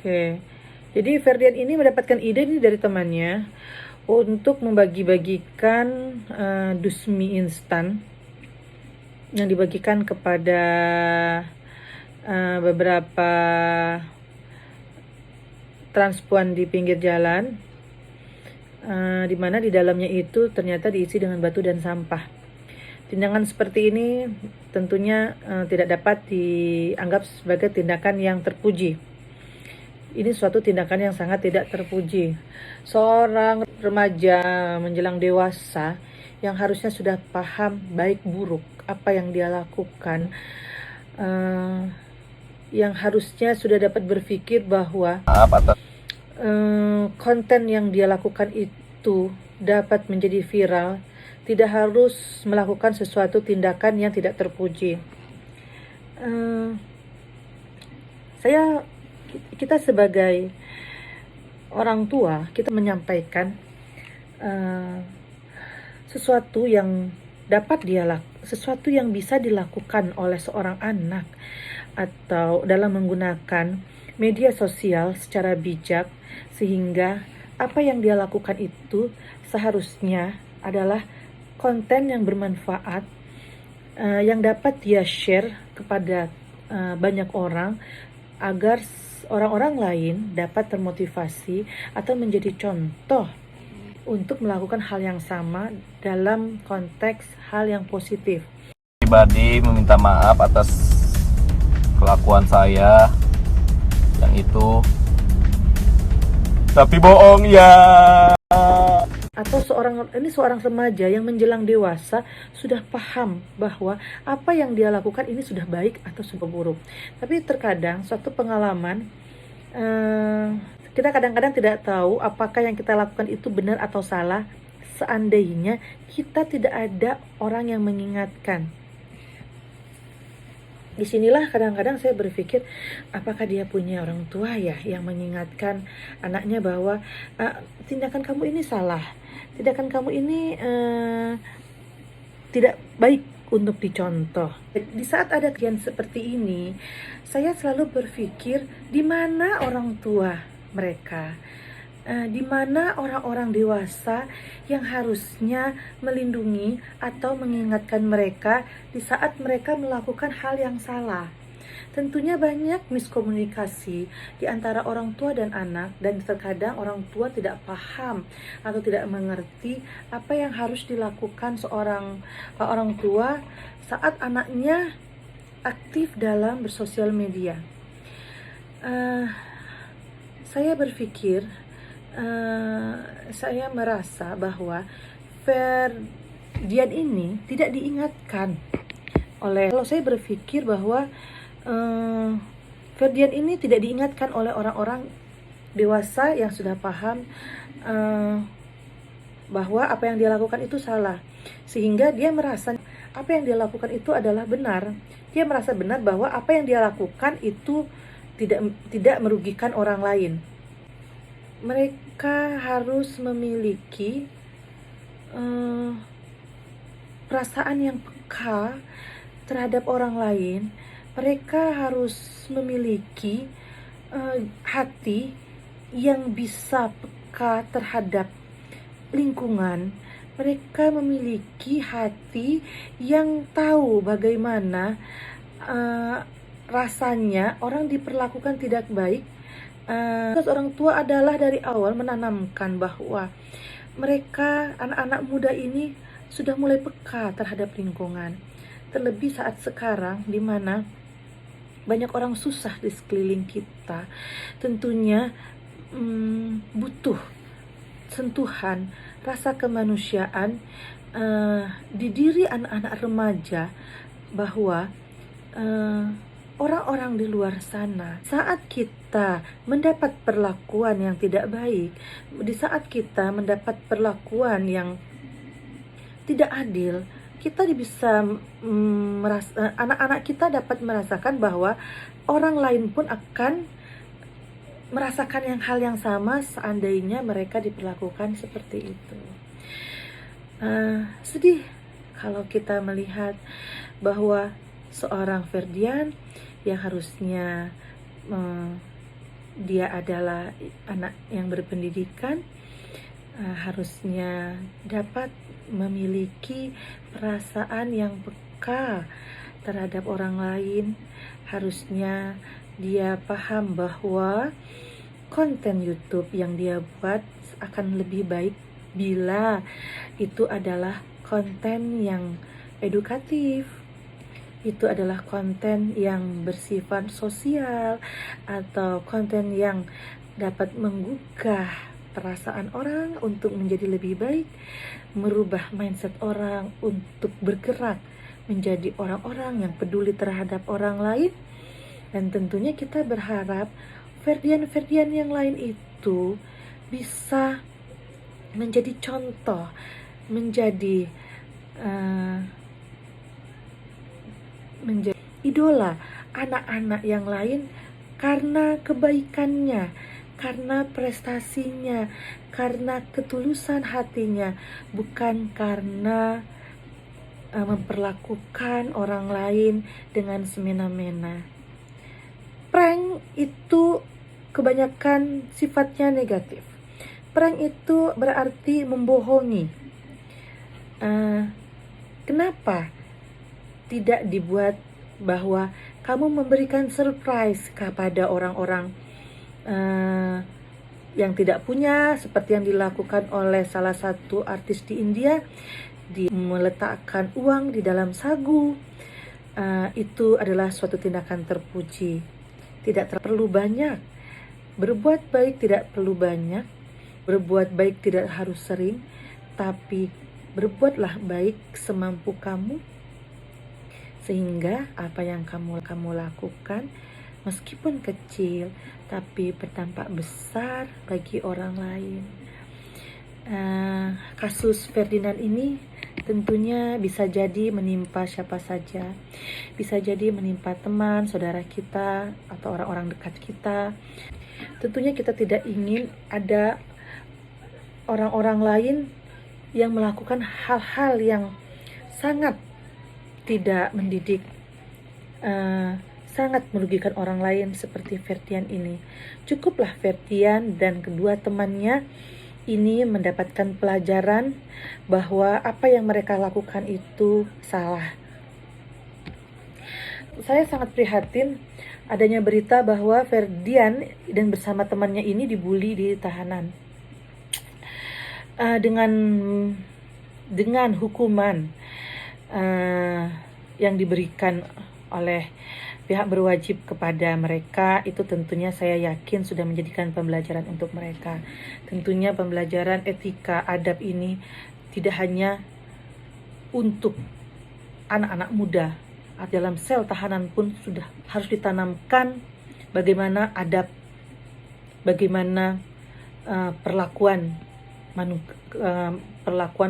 Oke, jadi Ferdian ini mendapatkan ide nih dari temannya untuk membagi-bagikan dusmi instan yang dibagikan kepada beberapa transpuan di pinggir jalan, di mana di dalamnya itu ternyata diisi dengan batu dan sampah. Tindakan seperti ini tentunya tidak dapat dianggap sebagai tindakan yang terpuji. Ini suatu tindakan yang sangat tidak terpuji. Seorang remaja menjelang dewasa yang harusnya sudah paham baik buruk apa yang dia lakukan, yang harusnya sudah dapat berpikir bahwa konten yang dia lakukan itu dapat menjadi viral, tidak harus melakukan sesuatu tindakan yang tidak terpuji. Kita sebagai orang tua, kita menyampaikan sesuatu yang sesuatu yang bisa dilakukan oleh seorang anak atau dalam menggunakan media sosial secara bijak, sehingga apa yang dia lakukan itu seharusnya adalah konten yang bermanfaat, yang dapat dia share kepada banyak orang, agar orang-orang lain dapat termotivasi atau menjadi contoh untuk melakukan hal yang sama dalam konteks hal yang positif. Pribadi meminta maaf atas kelakuan saya yang itu, tapi bohong ya. Atau seorang remaja yang menjelang dewasa sudah paham bahwa apa yang dia lakukan ini sudah baik atau sudah buruk. Tapi terkadang suatu pengalaman, kita kadang-kadang tidak tahu apakah yang kita lakukan itu benar atau salah, seandainya kita tidak ada orang yang mengingatkan. Disinilah kadang-kadang saya berpikir, apakah dia punya orang tua ya yang mengingatkan anaknya bahwa tindakan kamu ini salah, tindakan kamu ini tidak baik untuk dicontoh. Di saat ada kejadian seperti ini, saya selalu berpikir di mana orang tua mereka, di mana orang-orang dewasa yang harusnya melindungi atau mengingatkan mereka di saat mereka melakukan hal yang salah. Tentunya banyak miskomunikasi di antara orang tua dan anak, dan terkadang orang tua tidak paham atau tidak mengerti apa yang harus dilakukan seorang orang tua saat anaknya aktif dalam bersosial media. Saya berpikir, saya merasa bahwa Ferdian ini tidak diingatkan kalau saya berpikir bahwa Ferdian ini tidak diingatkan oleh orang-orang dewasa yang sudah paham bahwa apa yang dia lakukan itu salah, sehingga dia merasa apa yang dia lakukan itu adalah benar. Dia merasa benar bahwa apa yang dia lakukan itu tidak merugikan orang lain. Mereka harus memiliki perasaan yang peka terhadap orang lain. Mereka harus memiliki hati yang bisa peka terhadap lingkungan. Mereka memiliki hati yang tahu bagaimana rasanya orang diperlakukan tidak baik. Orang tua adalah dari awal menanamkan bahwa mereka, anak-anak muda ini sudah mulai peka terhadap lingkungan. Terlebih saat sekarang di mana banyak orang susah di sekeliling kita, tentunya butuh sentuhan rasa kemanusiaan di diri anak-anak remaja, bahwa orang-orang di luar sana, saat kita mendapat perlakuan yang tidak baik, di saat kita mendapat perlakuan yang tidak adil, kita bisa anak-anak kita dapat merasakan bahwa orang lain pun akan merasakan hal yang sama seandainya mereka diperlakukan seperti itu. Sedih kalau kita melihat bahwa seorang Ferdian yang harusnya dia adalah anak yang berpendidikan, harusnya dapat memiliki perasaan yang peka terhadap orang lain. Harusnya dia paham bahwa konten YouTube yang dia buat akan lebih baik bila itu adalah konten yang edukatif, itu adalah konten yang bersifat sosial, atau konten yang dapat menggugah perasaan orang untuk menjadi lebih baik, merubah mindset orang untuk bergerak menjadi orang-orang yang peduli terhadap orang lain. Dan tentunya kita berharap Ferdian yang lain itu bisa menjadi contoh, menjadi idola anak-anak yang lain karena kebaikannya, karena prestasinya, karena ketulusan hatinya, bukan karena memperlakukan orang lain dengan semena-mena. Prank itu kebanyakan sifatnya negatif. Prank itu berarti membohongi. Kenapa tidak dibuat bahwa kamu memberikan surprise kepada orang-orang yang tidak punya, seperti yang dilakukan oleh salah satu artis di India, dia meletakkan uang di dalam sagu. Itu adalah suatu tindakan terpuji. Tidak perlu banyak. Berbuat baik tidak perlu banyak. Berbuat baik tidak harus sering, tapi berbuatlah baik semampu kamu, sehingga apa yang kamu lakukan meskipun kecil tapi berdampak besar bagi orang lain. Kasus Ferdinand ini tentunya bisa jadi menimpa siapa saja. Bisa jadi menimpa teman, saudara kita, atau orang-orang dekat kita. Tentunya kita tidak ingin ada orang-orang lain yang melakukan hal-hal yang sangat tidak mendidik, sangat merugikan orang lain seperti Ferdian ini. Cukuplah Ferdian dan kedua temannya ini mendapatkan pelajaran bahwa apa yang mereka lakukan itu salah. Saya sangat prihatin adanya berita bahwa Ferdian dan bersama temannya ini dibully di tahanan. Dengan hukuman yang diberikan oleh pihak berwajib kepada mereka, itu tentunya saya yakin sudah menjadikan pembelajaran untuk mereka. Tentunya pembelajaran etika adab ini tidak hanya untuk anak-anak muda. Dalam sel tahanan pun sudah harus ditanamkan bagaimana adab, bagaimana perlakuan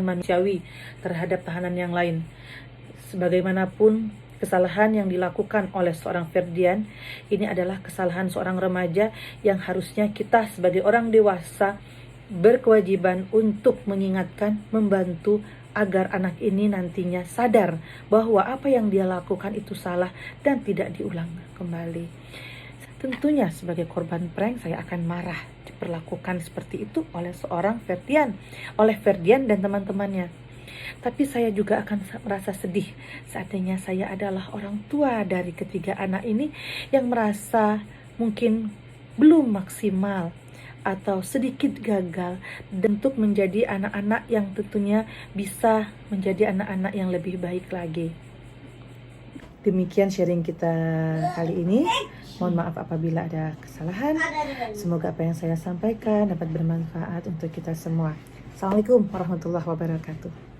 manusiawi terhadap tahanan yang lain. Sebagaimanapun kesalahan yang dilakukan oleh seorang Ferdian, ini adalah kesalahan seorang remaja yang harusnya kita sebagai orang dewasa berkewajiban untuk mengingatkan, membantu agar anak ini nantinya sadar bahwa apa yang dia lakukan itu salah dan tidak diulang kembali. Tentunya sebagai korban prank saya akan marah diperlakukan seperti itu oleh seorang Ferdian, oleh Ferdian dan teman-temannya. Tapi saya juga akan merasa sedih seandainya saya adalah orang tua dari ketiga anak ini yang merasa mungkin belum maksimal atau sedikit gagal untuk menjadi anak-anak yang tentunya bisa menjadi anak-anak yang lebih baik lagi. Demikian sharing kita kali ini. Mohon maaf apabila ada kesalahan. Semoga apa yang saya sampaikan dapat bermanfaat untuk kita semua. Assalamualaikum warahmatullahi wabarakatuh.